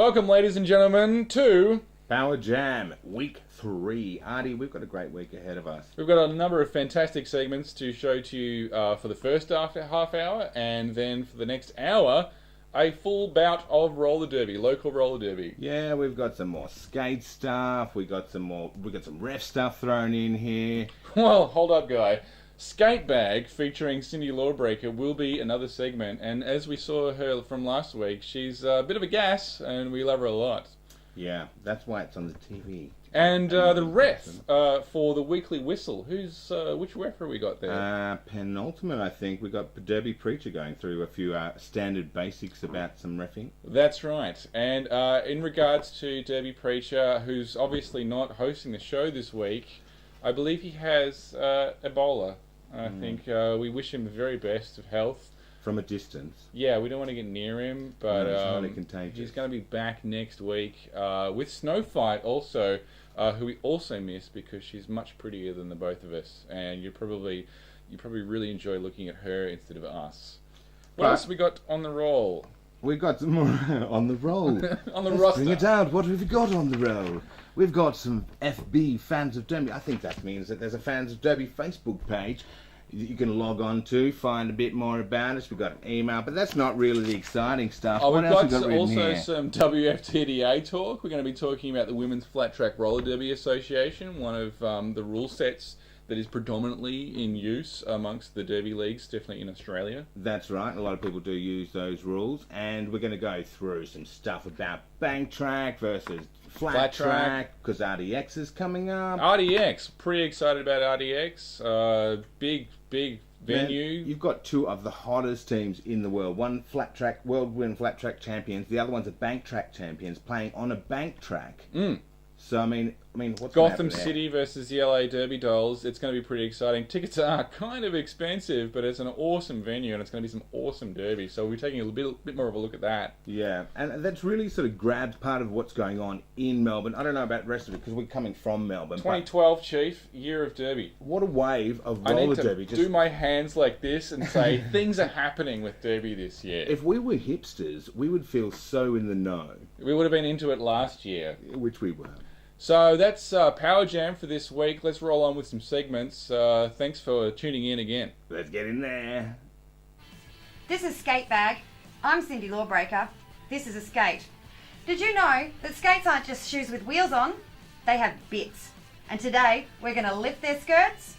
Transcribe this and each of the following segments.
Welcome, ladies and gentlemen, to Power Jam, Week 3. Ardy, we've got a great week ahead of us. We've got a number of fantastic segments to show to you for the first half hour, and then for the next hour, a full bout of roller derby, local roller derby. Yeah, we've got some more skate stuff. We got some ref stuff thrown in here. Well, hold up, guy. Skate Bag featuring Cyndi Lawbreaker will be another segment, and as we saw her from last week, she's a bit of a gas, and we love her a lot. Yeah, that's why it's on the TV. And the ref for the weekly whistle. Which ref have we got there? Penultimate, I think. We got Derby Preacher going through a few standard basics about some reffing. That's right. And in regards to Derby Preacher, who's obviously not hosting the show this week, I believe he has Ebola. I think we wish him the very best of health. From a distance. Yeah, we don't want to get near him, but no, it's highly contagious. He's going to be back next week with Snow Fite also, who we also miss because she's much prettier than the both of us, and you probably really enjoy looking at her instead of us. What else we got on the roll? We got some more on the roll. On the roster. Bring it out. What have we got on the roll? We've got some FB Fans of Derby. I think that means that there's a Fans of Derby Facebook page you can log on to, find a bit more about us. We've got an email, but that's not really the exciting stuff. Oh, we've got also some WFTDA talk. We're going to be talking about the Women's Flat Track Roller Derby Association, one of the rule sets that is predominantly in use amongst the derby leagues, definitely in Australia. That's right. A lot of people do use those rules. And we're going to go through some stuff about bank track versus flat track, because RDX is coming up. RDX, pretty excited about RDX. Big venue. Man, you've got two of the hottest teams in the world. One world flat track champions. The other one's a bank track champions playing on a bank track. So I mean, what's Gotham City versus the LA Derby Dolls. It's going to be pretty exciting. Tickets are kind of expensive, but it's an awesome venue, and it's going to be some awesome derby. So we're taking a bit more of a look at that. Yeah, and that's really sort of grabbed part of what's going on in Melbourne. I don't know about the rest of it because we're coming from Melbourne. 2012, Cheif, year of derby. What a wave of roller derby! I need to do my hands like this and say things are happening with derby this year. If we were hipsters, we would feel so in the know. We would have been into it last year, which we were. So that's Power Jam for this week. Let's roll on with some segments. Thanks for tuning in again. Let's get in there. This is Skate Bag. I'm Cyndi Lawbreaker. This is a skate. Did you know that skates aren't just shoes with wheels on? They have bits. And today we're going to lift their skirts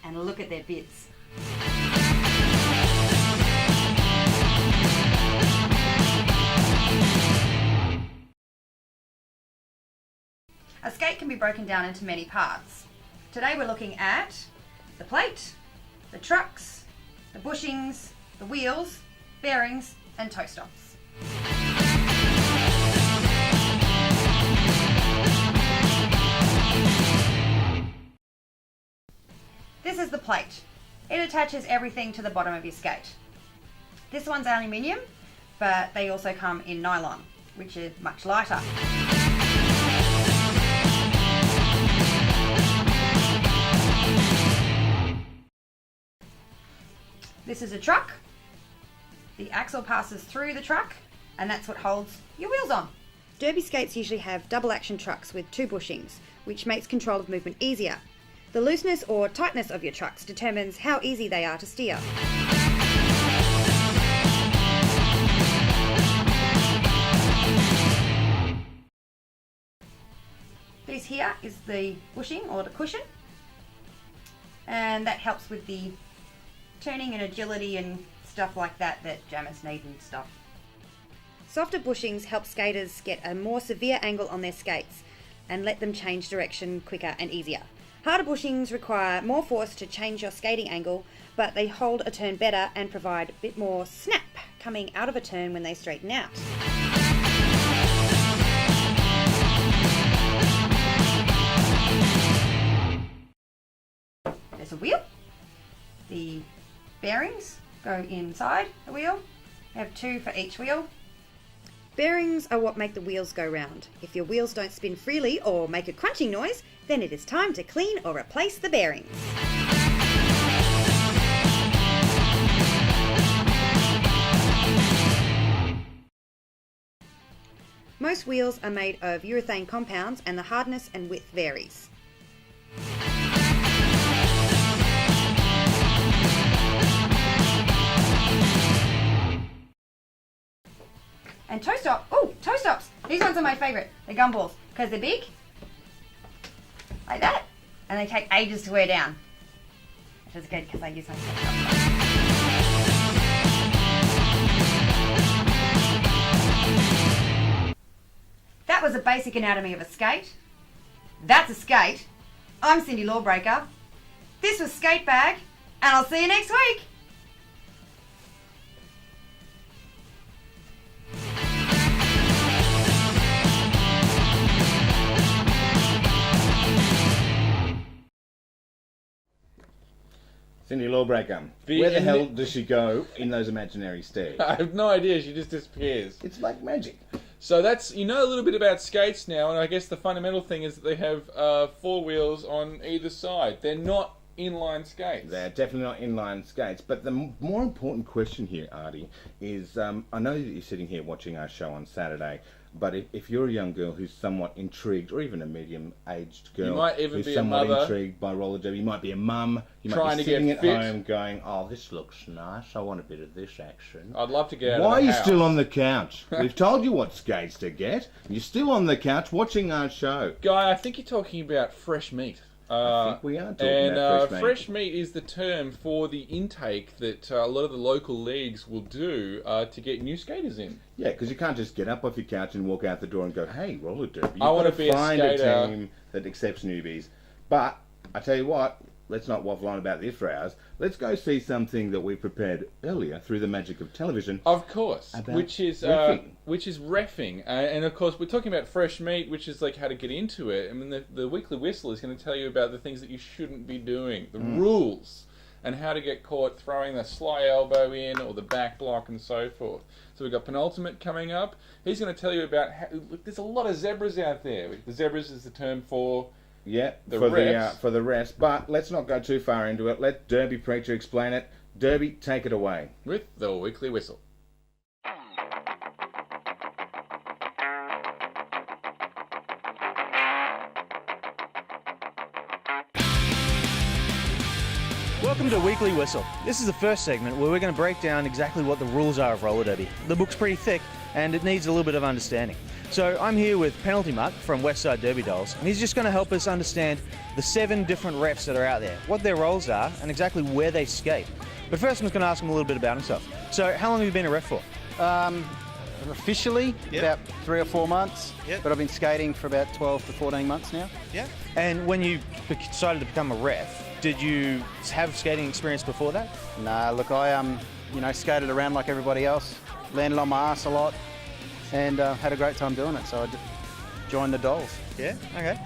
and look at their bits. A skate can be broken down into many parts. Today we're looking at the plate, the trucks, the bushings, the wheels, bearings and toe stops. This is the plate. It attaches everything to the bottom of your skate. This one's aluminium, but they also come in nylon, which is much lighter. This is a truck. The axle passes through the truck, and that's what holds your wheels on. Derby skates usually have double action trucks with two bushings, which makes control of movement easier. The looseness or tightness of your trucks determines how easy they are to steer. This here is the bushing or the cushion, and that helps with the turning and agility and stuff like that jammers need and stuff. Softer bushings help skaters get a more severe angle on their skates and let them change direction quicker and easier. Harder bushings require more force to change your skating angle, but they hold a turn better and provide a bit more snap coming out of a turn when they straighten out. There's a wheel. The bearings go inside the wheel. We have two for each wheel. Bearings are what make the wheels go round. If your wheels don't spin freely or make a crunching noise, then it is time to clean or replace the bearings. Most wheels are made of urethane compounds and the hardness and width varies. And toe stops. These ones are my favourite. They're gumballs because they're big, like that, and they take ages to wear down. Which is good because I use my toe stops. That was a basic anatomy of a skate. That's a skate. I'm Cyndi Lawbreaker. This was Skate Bag, and I'll see you next week. Cyndi Lawbreaker, where the hell does she go in those imaginary stairs? I have no idea. She just disappears. It's like magic. So that's, you know a little bit about skates now, and I guess the fundamental thing is that they have 4 wheels on either side. They're not inline skates. They're definitely not inline skates. But the more important question here, Ardy, is I know that you're sitting here watching our show on Saturday, but if you're a young girl who's somewhat intrigued, or even a medium-aged girl you might even who's be somewhat a mother intrigued by roller derby, you might be a mum, you might be sitting at home going, oh, this looks nice, I want a bit of this action. I'd love to get out Why of are the you house. still on the couch? We've told you what skates to get. You're still on the couch watching our show. Guy, I think you're talking about fresh meat. I think we are talking about fresh meat is the term for the intake that a lot of the local leagues will do to get new skaters in. Yeah, because you can't just get up off your couch and walk out the door and go, hey, roller derby. You've I want got to be a find skater. team that accepts newbies. But I tell you what, let's not waffle on about this for hours. Let's go see something that we prepared earlier through the magic of television. Of course, About which is reffing, and of course we're talking about fresh meat, which is like how to get into it. I mean, the Weekly Whistle is going to tell you about the things that you shouldn't be doing, the rules, and how to get caught throwing the sly elbow in or the back block and so forth. So we've got Penultimate coming up. He's going to tell you about how, look, there's a lot of zebras out there. The zebras is the term for Yeah, the for the rest. But let's not go too far into it. Let Derby Preacher explain it. Derby, take it away. with the Weekly Whistle. Welcome to Weekly Whistle. This is the first segment where we're going to break down exactly what the rules are of roller derby. The book's pretty thick and it needs a little bit of understanding. So I'm here with Penalty Mutt from Westside Derby Dolls, and he's just going to help us understand the 7 different refs that are out there, what their roles are, and exactly where they skate. But first I'm just going to ask him a little bit about himself. So how long have you been a ref for? Officially, about 3 or 4 months, but I've been skating for about 12 to 14 months now. Yeah. And when you decided to become a ref, did you have skating experience before that? Nah, look, I skated around like everybody else, landed on my ass a lot, and had a great time doing it, so I joined the Dolls. Yeah, okay.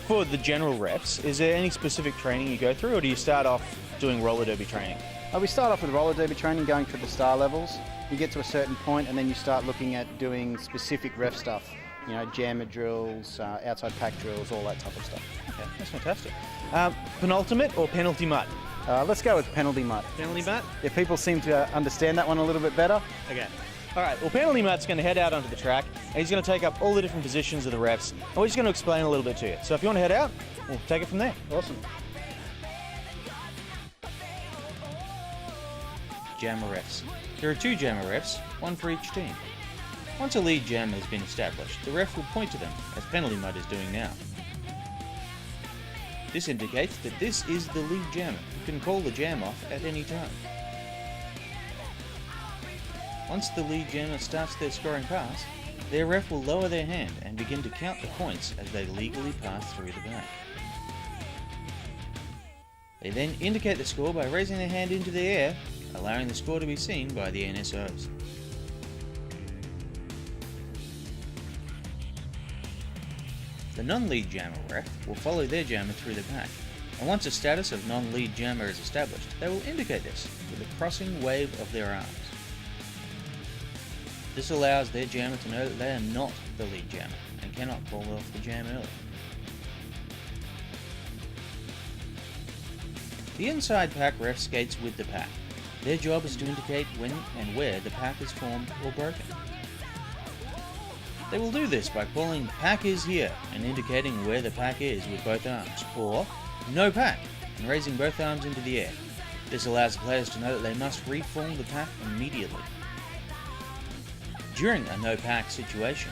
For the general refs, is there any specific training you go through, or do you start off doing roller derby training? We start off with roller derby training, going through the star levels. You get to a certain point, and then you start looking at doing specific ref stuff. You know, jammer drills, outside pack drills, all that type of stuff. Okay, that's fantastic. Penultimate or penalty mutt? Let's go with penalty mutt. Penalty mutt? Yeah, people seem to understand that one a little bit better. Okay. All right, well, penalty mutt's going to head out onto the track, and he's going to take up all the different positions of the refs, and we're just going to explain a little bit to you. So if you want to head out, we'll take it from there. Awesome. Jammer refs. There are 2 jammer refs, one for each team. Once a lead jammer has been established, the ref will point to them, as Penalty Mutt is doing now. This indicates that this is the lead jammer, who can call the jam off at any time. Once the lead jammer starts their scoring pass, their ref will lower their hand and begin to count the points as they legally pass through the back. They then indicate the score by raising their hand into the air, allowing the score to be seen by the NSOs. The non-lead jammer ref will follow their jammer through the back, and once a status of non-lead jammer is established, they will indicate this with a crossing wave of their arms. This allows their jammer to know that they are not the lead jammer and cannot call off the jam early. The inside pack ref skates with the pack. Their job is to indicate when and where the pack is formed or broken. They will do this by calling "Pack is here" and indicating where the pack is with both arms, or "No pack" and raising both arms into the air. This allows the players to know that they must reform the pack immediately. During a no pack situation,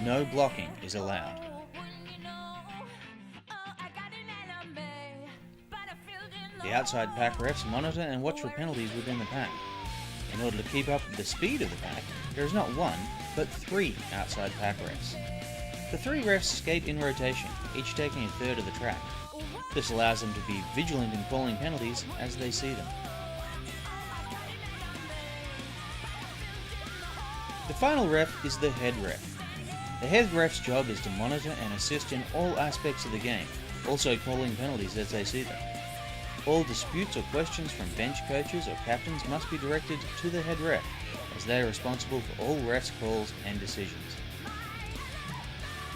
no blocking is allowed. The outside pack refs monitor and watch for penalties within the pack. In order to keep up with the speed of the pack, there is not one, but 3 outside pack refs. The 3 refs skate in rotation, each taking a third of the track. This allows them to be vigilant in calling penalties as they see them. The final ref is the head ref. The head ref's job is to monitor and assist in all aspects of the game, also calling penalties as they see them. All disputes or questions from bench coaches or captains must be directed to the head ref, as they are responsible for all refs' calls and decisions.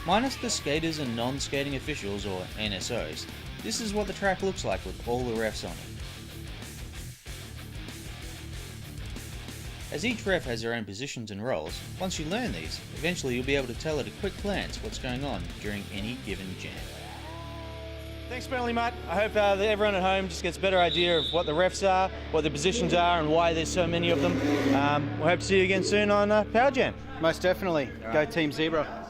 Minus the skaters and non-skating officials, or NSOs, this is what the track looks like with all the refs on it. As each ref has their own positions and roles, once you learn these, eventually you'll be able to tell at a quick glance what's going on during any given jam. Thanks, Penalty Mutt. I hope that everyone at home just gets a better idea of what the refs are, what the positions are, and why there's so many of them. We hope to see you again soon on Power Jam. Most definitely. Go Team Zebra.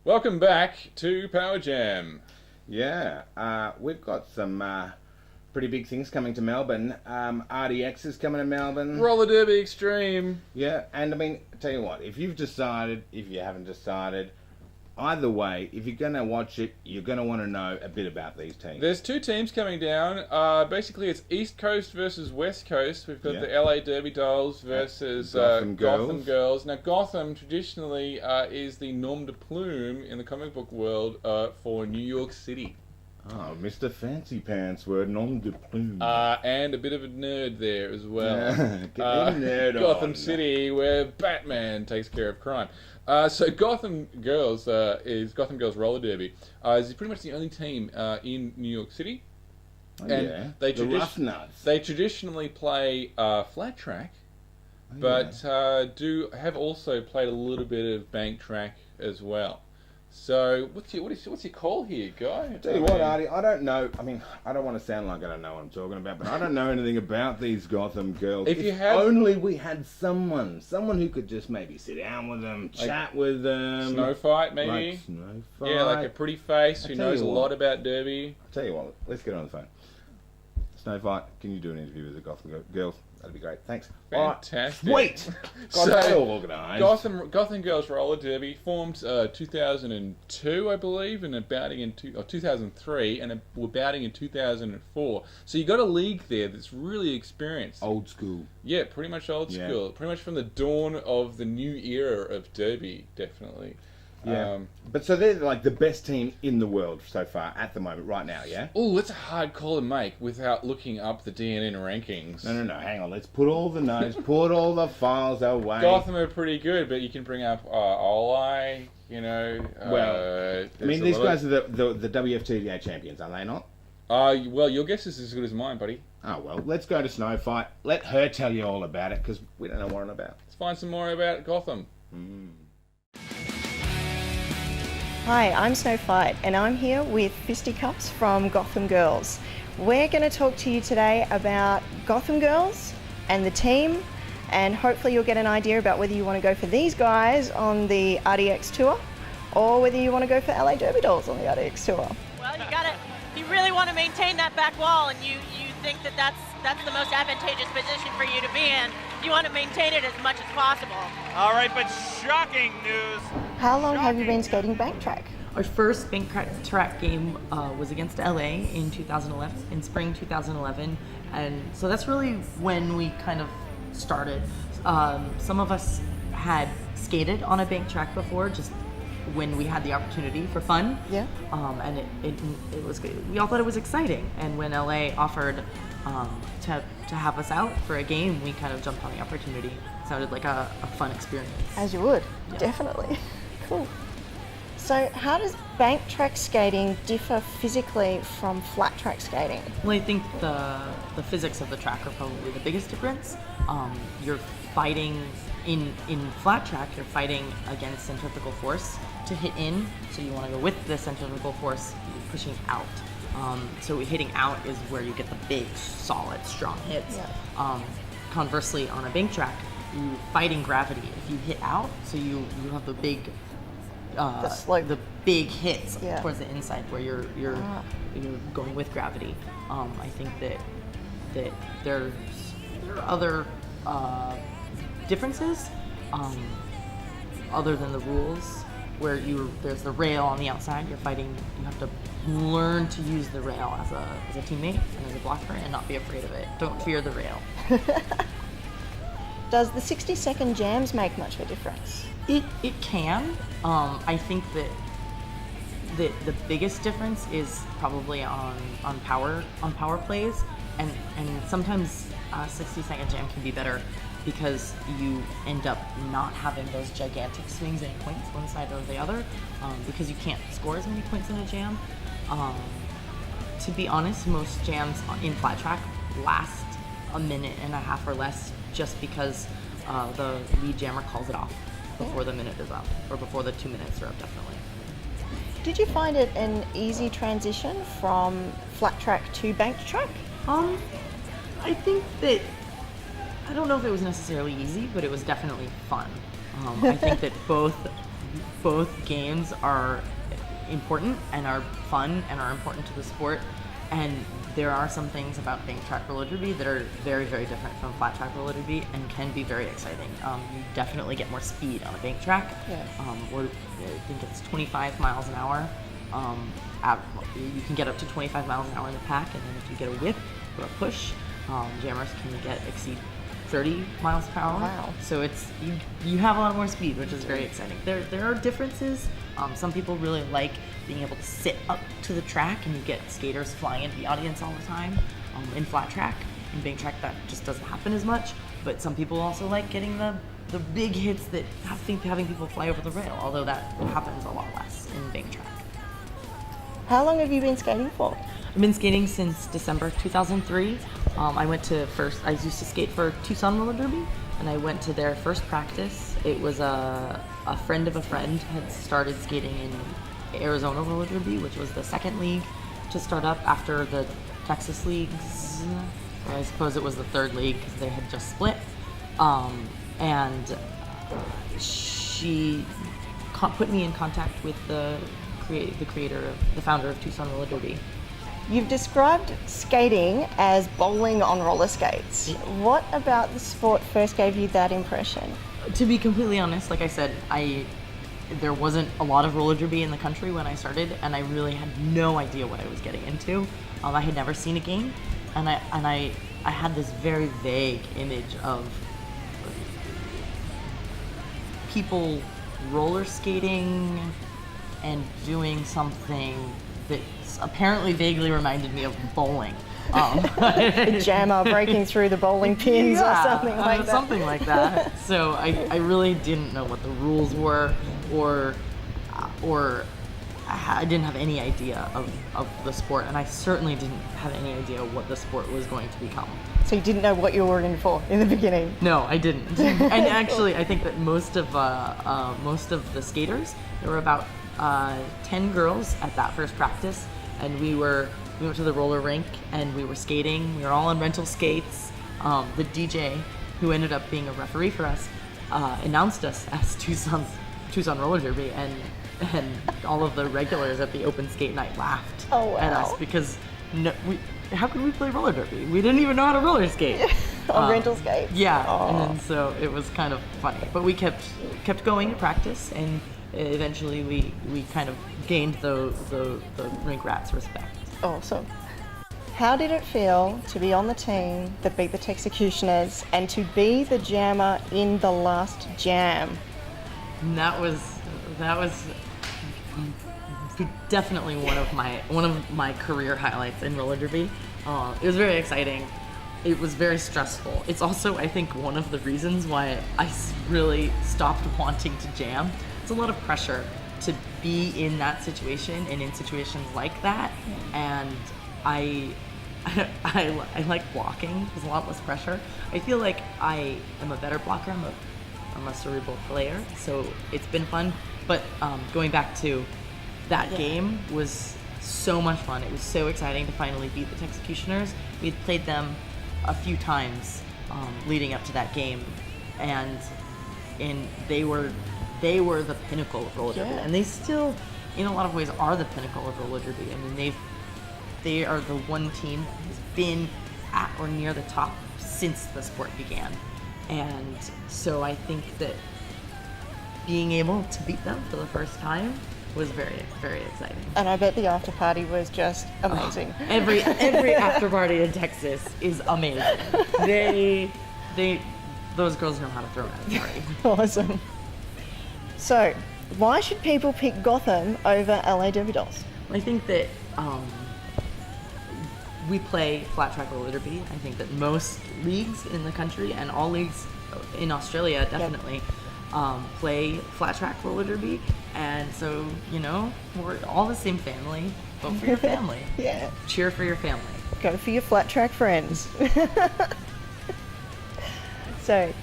Welcome back to Power Jam. Yeah, we've got some pretty big things coming to Melbourne. RDX is coming to Melbourne. Roller Derby Extreme. Yeah, and I mean, tell you what, if you've decided, if you haven't decided, either way, if you're going to watch it, you're going to want to know a bit about these teams. There's 2 teams coming down. Basically, it's East Coast versus West Coast. We've got the LA Derby Dolls versus Gotham Girls. Now, Gotham traditionally is the nom de plume in the comic book world for New York City. Oh, Mr. Fancy Pants word, nom de plume. And a bit of a nerd there as well. Get the nerd Gotham on. City, where Batman takes care of crime. So Gotham Girls is Gotham Girls Roller Derby. Is pretty much the only team in New York City. Oh, And yeah, they the Rough Nuts. They traditionally play flat track, but have also played a little bit of bank track as well. So what's your call here, Guy? Tell you what, Ardy, I don't know. I mean, I don't want to sound like I don't know what I'm talking about, but I don't know anything about these Gotham Girls. If you had only we had someone who could just maybe sit down with them, chat with them. Snow Fite, maybe. Like Snow Fite. Yeah, like a pretty face who knows a lot about Derby. I'll tell you what, let's get on the phone. Snow Fite, can you do an interview with the Gotham Girls? That'd be great. Thanks. Fantastic. Sweet. Got that all organised. Gotham Girls Roller Derby formed 2002, I believe, and 2003, and were bouting in 2004. So you got a league there that's really experienced. Old school. Yeah, pretty much old school. Pretty much from the dawn of the new era of Derby, definitely. Yeah. But so they're like the best team in the world so far at the moment, right now, yeah? Oh, that's a hard call to make without looking up the DNN rankings. No, hang on. Let's put all the notes, put all the files away. Gotham are pretty good, but you can bring up Wally, you know. Well, I mean, these guys are the WFTDA champions, are they not? Well, your guess is as good as mine, buddy. Oh, well, let's go to Snow Fite. Let her tell you all about it, because we don't know what it's about. Let's find some more about Gotham. Hi, I'm Snow Fite and I'm here with Fisti Cuffs from Gotham Girls. We're going to talk to you today about Gotham Girls and the team, and hopefully you'll get an idea about whether you want to go for these guys on the RDX tour or whether you want to go for LA Derby Dolls on the RDX tour. Well, you really want to maintain that back wall, and you think that's the most advantageous position for you to be in. You want to maintain it as much as possible. All right, but shocking news. How long have you been skating bank track? Our first bank track game was against LA in 2011, in spring 2011, and so that's really when we kind of started. Some of us had skated on a bank track before, just when we had the opportunity for fun. Yeah. And it was good. We all thought it was exciting. And when LA offered to have us out for a game, we kind of jumped on the opportunity. It sounded like a fun experience. As you would, Yeah. definitely. Cool. So how does bank track skating differ physically from flat track skating? Well, I think the physics of the track are probably the biggest difference. You're fighting in flat track. You're fighting against centrifugal force to hit in. So you want to go with the centrifugal force, pushing out. So hitting out is where you get the big, solid, strong hits. Yeah. Conversely, on a bank track, you're fighting gravity. If you hit out, so you have the big. The big hits Yeah. towards the inside where you're going with gravity. I think that there are other differences other than the rules where there's the rail on the outside. You're fighting. You have to learn to use the rail as a teammate and as a blocker and not be afraid of it. Don't fear the rail. Does the 60-second jams make much of a difference? It can. I think that the biggest difference is probably on power plays, and sometimes a 60-second jam can be better because you end up not having those gigantic swings and points one side or the other because you can't score as many points in a jam. To be honest, most jams in flat track last a minute and a half or less just because the lead jammer calls it off before the minute is up, or before the 2 minutes are up, definitely. Did you find it an easy transition from flat track to banked track? I think that, I don't know if it was necessarily easy, but it was definitely fun. I think that both games are important and are fun and are important to the sport. And there are some things about bank track roller derby that are very, very different from flat track roller derby and can be very exciting. You definitely get more speed on a bank track. Yeah. I think it's 25 miles an hour. You can get up to 25 miles an hour in the pack, and then if you get a whip or a push, jammers can exceed 30 miles per hour. Wow. So it's you have a lot more speed, which is very exciting. There are differences. Some people really like being able to sit up to the track, and you get skaters flying into the audience all the time. In flat track, in bank track, that just doesn't happen as much. But some people also like getting the big hits that having people fly over the rail, although that happens a lot less in bank track. How long have you been skating for? I've been skating since December 2003. I used to skate for Tucson Roller Derby, and I went to their first practice. It was a friend of a friend had started skating in Arizona Roller Derby, which was the second league to start up after the Texas leagues. I suppose it was the third league because they had just split. And she put me in contact with the founder of Tucson Roller Derby. You've described skating as bowling on roller skates. What about the sport first gave you that impression? To be completely honest, like I said, there wasn't a lot of roller derby in the country when I started, and I really had no idea what I was getting into. I had never seen a game, and I had this very vague image of people roller skating and doing something that apparently vaguely reminded me of bowling. The jammer breaking through the bowling pins or something like that. Something like that. So I really didn't know what the rules were, or I didn't have any idea of the sport, and I certainly didn't have any idea what the sport was going to become. So you didn't know what you were in for in the beginning? No, I didn't. And actually, I think that most of the skaters, there were about 10 girls at that first practice, and we went to the roller rink and we were skating. We were all on rental skates. The DJ, who ended up being a referee for us, announced us as Tucson Roller Derby, and all of the regulars at the open skate night laughed at us because how could we play roller derby? We didn't even know how to roller skate. On rental skates? Yeah, Aww. And then so it was kind of funny. But we kept going to practice, and eventually we kind of gained the rink rats respect. Awesome. How did it feel to be on the team that beat the Texecutioners and to be the jammer in the last jam? And that was definitely one of my career highlights in roller derby. It was very exciting. It was very stressful. It's also, I think, one of the reasons why I really stopped wanting to jam. It's a lot of pressure to be in that situation and in situations like that, and I like blocking. There's a lot less pressure. I feel like I am a better blocker. I'm a cerebral player, so it's been fun. But going back to that game was so much fun. It was so exciting to finally beat the Executioners. We had played them a few times leading up to that game, and they were the pinnacle of roller derby, and they still, in a lot of ways, are the pinnacle of roller derby. I mean, they are the one team that has been at or near the top since the sport began, and so I think that being able to beat them for the first time was very, very exciting. And I bet the after party was just amazing. Every after party in Texas is amazing. Those girls know how to throw a party. Awesome. So, why should people pick Gotham over LA Derby Dolls? I think that we play flat track roller derby. I think that most leagues in the country and all leagues in Australia definitely play flat track roller derby, and so we're all the same family. Vote for your family. Yeah. Cheer for your family. Go for your flat track friends. So,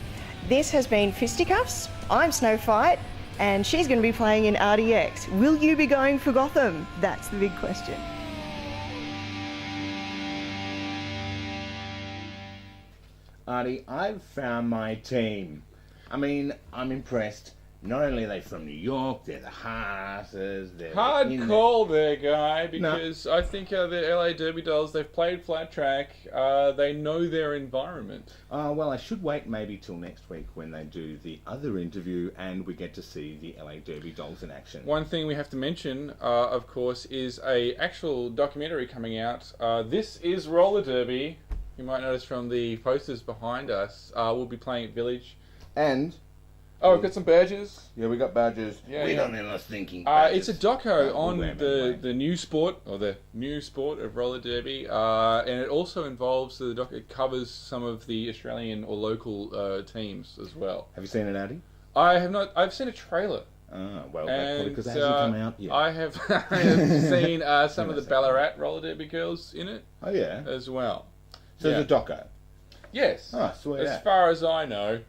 this has been Fisti Cuffs. I'm Snow Fite, and she's going to be playing in RDX. Will you be going for Gotham? That's the big question. Ardy, I've found my team. I mean, I'm impressed. Not only are they from New York, they're the Haasers. Hard call there, guy, because I think the LA Derby Dolls, they've played flat track. They know their environment. Well, I should wait maybe till next week when they do the other interview and we get to see the LA Derby Dolls in action. One thing we have to mention, of course, is a actual documentary coming out. This is roller derby. You might notice from the posters behind us. We'll be playing at Village. And... Oh, we've got some badges. Yeah, we got badges. Yeah, we yeah. don't need us thinking. It's a doco on the new sport, or the new sport of roller derby, and it also involves the doco. It covers some of the Australian or local teams as well. Have you seen it, Ardy? I have not. I've seen a trailer. Well, because it hasn't come out yet. I have seen some of the Ballarat roller derby girls in it. Oh yeah, as well. So it's a doco. Yes. Oh, sweet. As far as I know.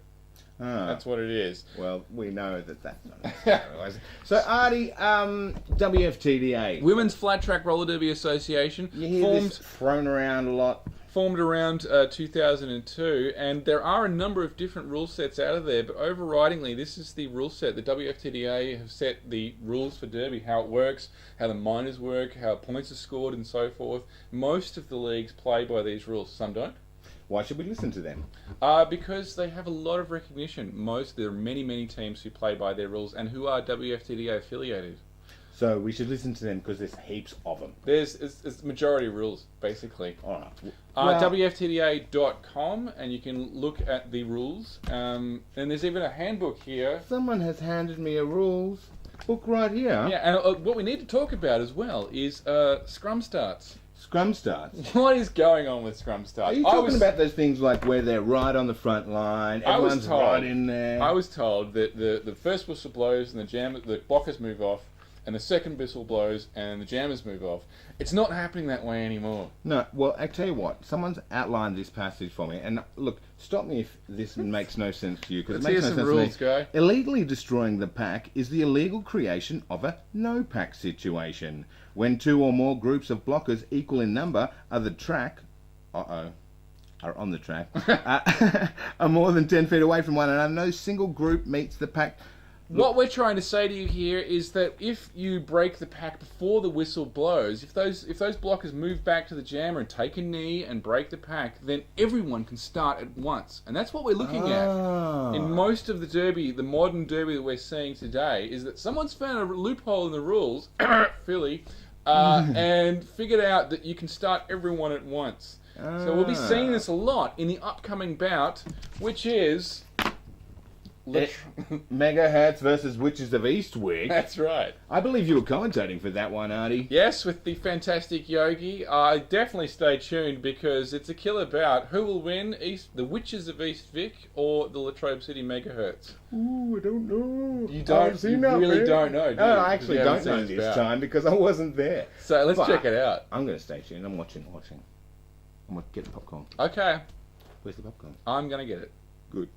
That's what it is. Well, we know that that's not necessarily. So, Ardy, WFTDA. Women's Flat Track Roller Derby Association. You hear this thrown around a lot. Formed around 2002, and there are a number of different rule sets out of there, but overridingly, this is the rule set. The WFTDA have set the rules for Derby, how it works, how the minors work, how points are scored, and so forth. Most of the leagues play by these rules. Some don't. Why should we listen to them? Because they have a lot of recognition. There are many, many teams who play by their rules and who are WFTDA affiliated. So we should listen to them because there's heaps of them. It's majority rules, basically. All right. WFTDA.com, and you can look at the rules. And there's even a handbook here. Someone has handed me a rules book right here. Yeah, and what we need to talk about as well is scrum starts. Scrum starts. What is going on with scrum starts? Are you talking about those things like where they're right on the front line, everyone's right in there? I was told that the first whistle blows and the blockers move off, and the second whistle blows and the jammers move off. It's not happening that way anymore. No, well, I tell you what, someone's outlined this passage for me, and look, stop me if this makes no sense to you, because it makes no sense rules, to me. Guy. Illegally destroying the pack is the illegal creation of a no-pack situation. When two or more groups of blockers equal in number are on the track, are more than 10 feet away from one another, no single group meets the pack. What we're trying to say to you here is that if you break the pack before the whistle blows, if those blockers move back to the jammer and take a knee and break the pack, then everyone can start at once. And that's what we're looking at. In most of the derby, the modern derby that we're seeing today, is that someone's found a loophole in the rules, Philly, and figured out that you can start everyone at once. So we'll be seeing this a lot in the upcoming bout, which is Megahertz versus Witches of Eastwick. That's right. I believe you were commentating for that one, Ardy. Yes, with the fantastic Yogi. Definitely stay tuned because it's a killer bout. Who will win, the Witches of East Vic or the Latrobe City Megahertz? Ooh, I don't know. You don't. You really don't know, do you? No, I actually Because you haven't don't know seen this bout. time because I wasn't there. So let's But check it out. I'm going to stay tuned. I'm watching. I'm going to get the popcorn. Okay, Where's the popcorn? I'm going to get it. Good.